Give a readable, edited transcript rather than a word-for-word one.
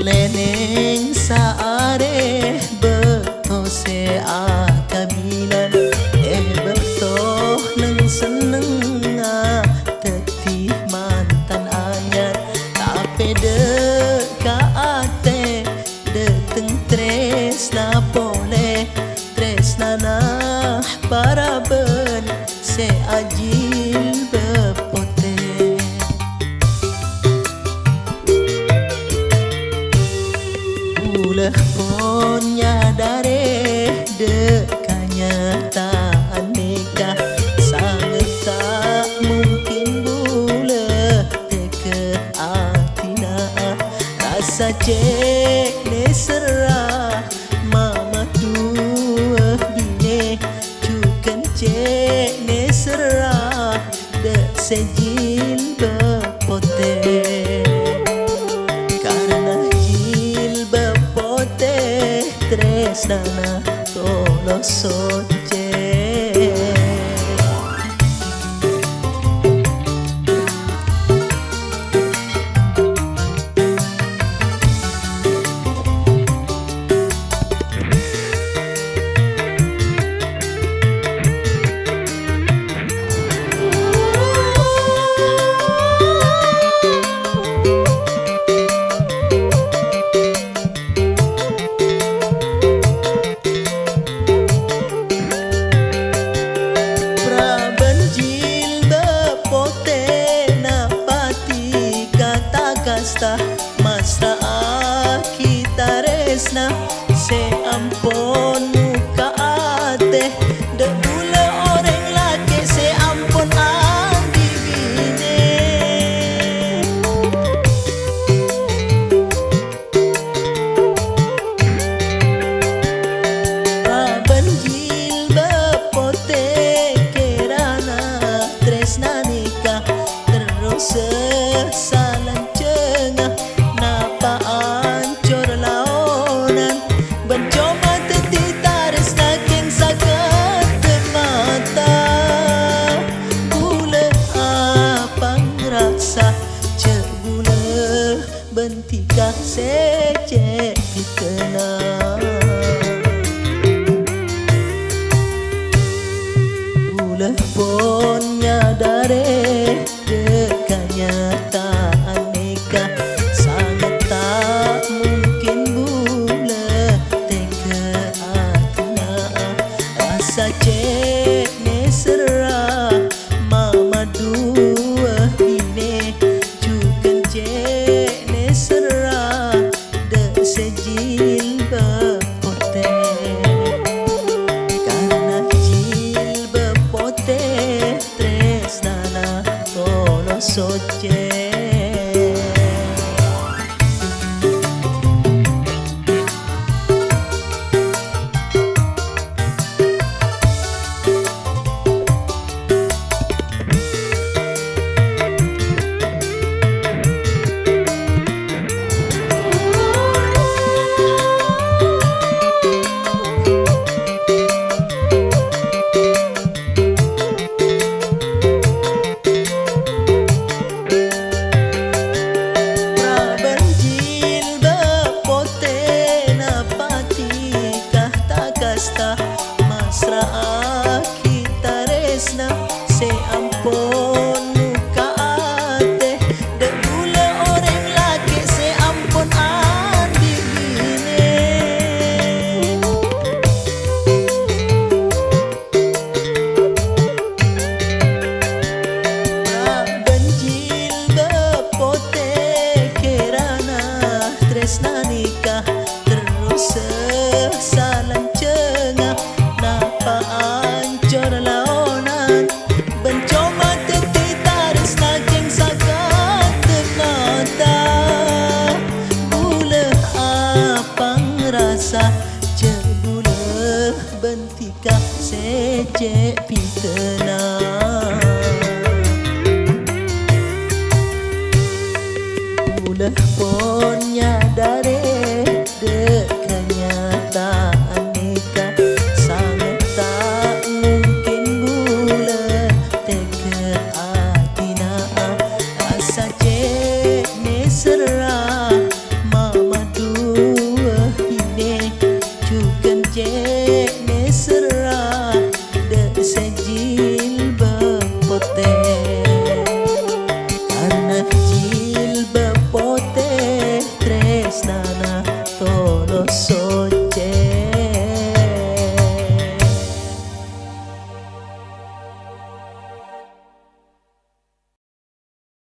Leneng saare beto se akabilan beto neng seneng tetih mantan ayat tapi de kaate de teng tresna boleh tresna nah para ben se ajil bepote ulah pun nyadare de kenyataan nikah sangat tak mungkin bula teke atina rasa cek ne serah mama dua bine cukan cek ne serah de sejil bepote tresna tolo soce Masa kita resna se ampun muka ate de bula orang laki se ampun andi bine banjil bepote kerana tresna nikah terus salan bentika secek dikenal ulah pun nyadare de kenyataan nikah sangat tak mungkin bula teke atina rasa cek ne serah mama dua bine cukan cek serah de sejil bepote karena jil bepote tresna tolo soce secek pitena